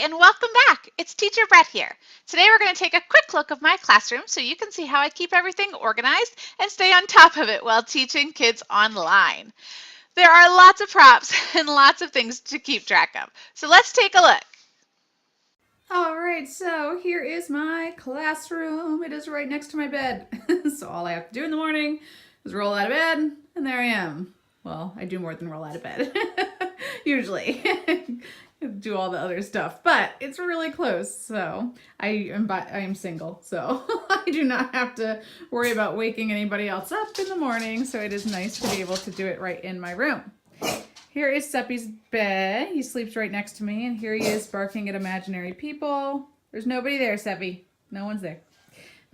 and welcome back. It's Teacher Brett here. Today we're going to take a quick look of my classroom so you can see how I keep everything organized and stay on top of it while teaching kids online. There are lots of props and lots of things to keep track of. So let's take a look. All right, so here is my classroom. It is right next to my bed. So all I have to do in the morning is roll out of bed, and there I am. Well, I do more than roll out of bed, usually. Do all the other stuff, but it's really close. So I am single, so I do not have to worry about waking anybody else up in the morning. So it is nice to be able to do it right in my room. Here is Seppi's bed. He sleeps right next to me, and here he is barking at imaginary people. There's nobody there, Seppi. No one's there.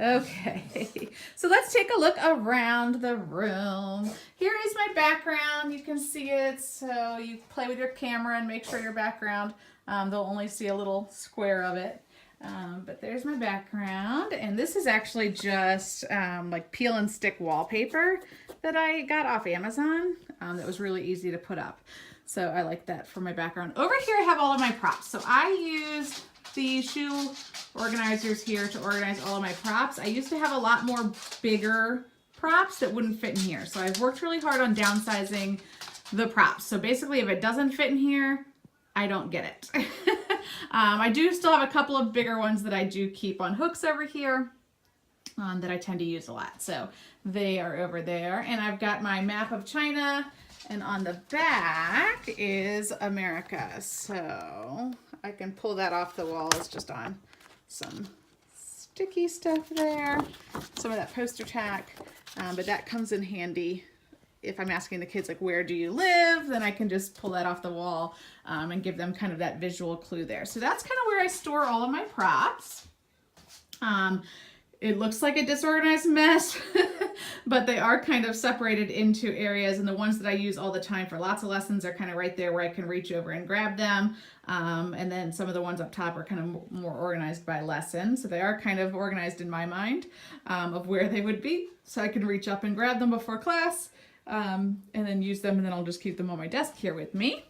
Okay, so let's take a look around the room. Here is my background. You can see it, so you play with your camera and make sure your background, they'll only see a little square of it. But there's my background, and this is actually just like peel and stick wallpaper that I got off Amazon that was really easy to put up. So I like that for my background. Over here I have all of my props. So I use the shoe organizers here to organize all of my props. I used to have a lot more bigger props that wouldn't fit in here. So I've worked really hard on downsizing the props. So basically if it doesn't fit in here, I don't get it. I do still have a couple of bigger ones that I do keep on hooks over here that I tend to use a lot. So they are over there. And I've got my map of China, and on the back is America. So I can pull that off the wall. It's just on some sticky stuff there, some of that poster tack, but that comes in handy if I'm asking the kids, like, where do you live? Then I can just pull that off the wall and give them kind of that visual clue there. So that's kind of where I store all of my props. It looks like a disorganized mess, but they are kind of separated into areas, and the ones that I use all the time for lots of lessons are kind of right there where I can reach over and grab them. And then some of the ones up top are kind of more organized by lesson. So they are kind of organized in my mind of where they would be. So I can reach up and grab them before class and then use them, and then I'll just keep them on my desk here with me.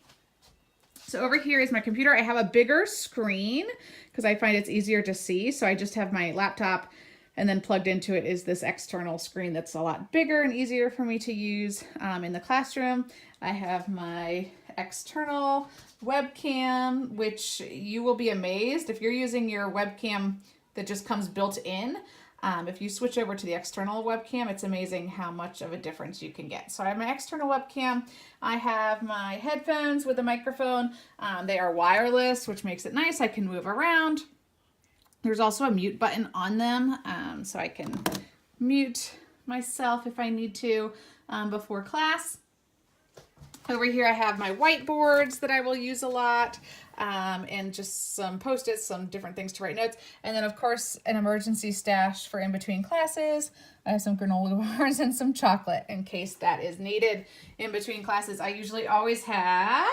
So over here is my computer. I have a bigger screen because I find it's easier to see. So I just have my laptop, and then plugged into it is this external screen that's a lot bigger and easier for me to use in the classroom. I have my external webcam, which you will be amazed if you're using your webcam that just comes built in. If you switch over to the external webcam, it's amazing how much of a difference you can get. So I have my external webcam. I have my headphones with a microphone. They are wireless, which makes it nice. I can move around. There's also a mute button on them, so I can mute myself if I need to before class. Over here I have my whiteboards that I will use a lot, and just some Post-its, some different things to write notes. And then of course an emergency stash for in between classes. I have some granola bars and some chocolate in case that is needed in between classes. I usually always have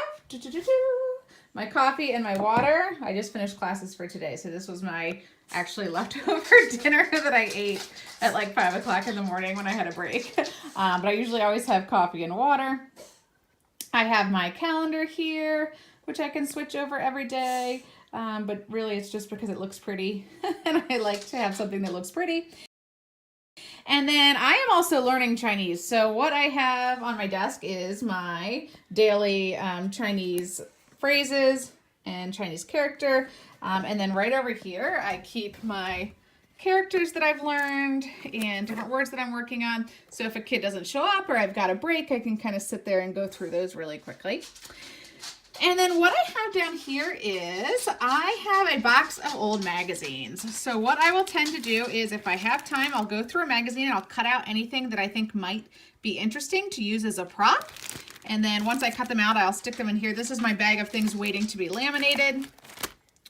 my coffee and my water. I just finished classes for today, so this was my actually leftover dinner that I ate at like 5 o'clock in the morning when I had a break. But I usually always have coffee and water. I have my calendar here, which I can switch over every day, but really it's just because it looks pretty, and I like to have something that looks pretty. And then I am also learning Chinese, so what I have on my desk is my daily Chinese phrases and Chinese character, and then right over here I keep my characters that I've learned and different words that I'm working on. So if a kid doesn't show up or I've got a break, I can kind of sit there and go through those really quickly. And then what I have down here is I have a box of old magazines. So what I will tend to do is if I have time, I'll go through a magazine and I'll cut out anything that I think might be interesting to use as a prop. And then once I cut them out, I'll stick them in here. This is my bag of things waiting to be laminated.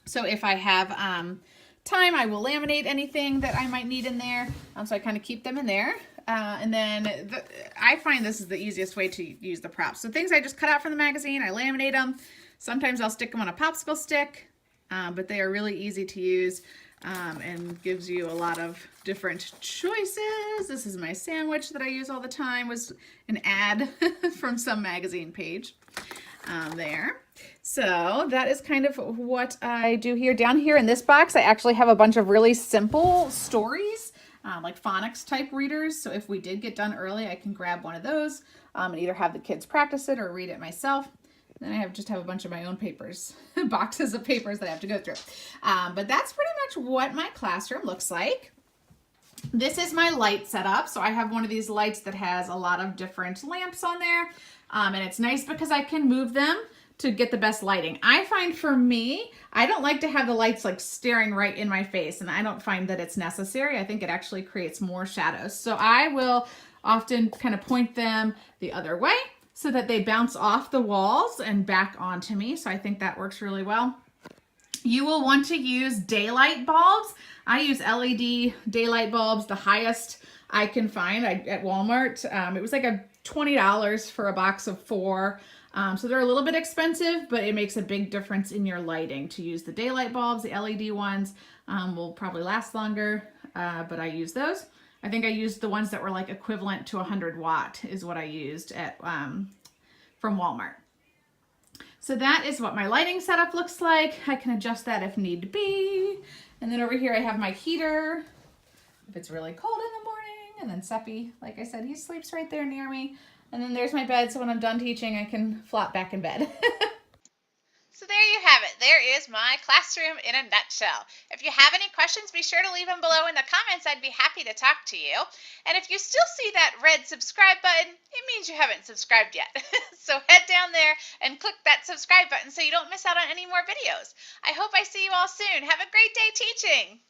So if I have time, I will laminate anything that I might need in there. So I kind of keep them in there. And then I find this is the easiest way to use the props. So things I just cut out from the magazine, I laminate them. Sometimes I'll stick them on a popsicle stick, but they are really easy to use and gives you a lot of different choices. This is my sandwich that I use all the time. Was an ad from some magazine page there. So that is kind of what I do here. Down here in this box, I actually have a bunch of really simple stories, like phonics type readers. So if we did get done early, I can grab one of those and either have the kids practice it or read it myself. Then I just have a bunch of my own papers, boxes of papers that I have to go through. But that's pretty much what my classroom looks like. This is my light setup. So I have one of these lights that has a lot of different lamps on there. And it's nice because I can move them to get the best lighting. I find for me, I don't like to have the lights like staring right in my face, and I don't find that it's necessary. I think it actually creates more shadows. So I will often kind of point them the other way so that they bounce off the walls and back onto me. So I think that works really well. You will want to use daylight bulbs. I use LED daylight bulbs, the highest I can find at Walmart. It was like $20 for a box of 4. So they're a little bit expensive, but it makes a big difference in your lighting to use the daylight bulbs. The LED ones will probably last longer, but I use those. I think I used the ones that were like equivalent to 100 watt is what I used at from Walmart. So that is what my lighting setup looks like. I can adjust that if need be. And then over here I have my heater if it's really cold in the morning. And then Seppi, like I said, he sleeps right there near me. And then there's my bed, so when I'm done teaching, I can flop back in bed. So there you have it. There is my classroom in a nutshell. If you have any questions, be sure to leave them below in the comments. I'd be happy to talk to you. And if you still see that red subscribe button, it means you haven't subscribed yet. So head down there and click that subscribe button so you don't miss out on any more videos. I hope I see you all soon. Have a great day teaching.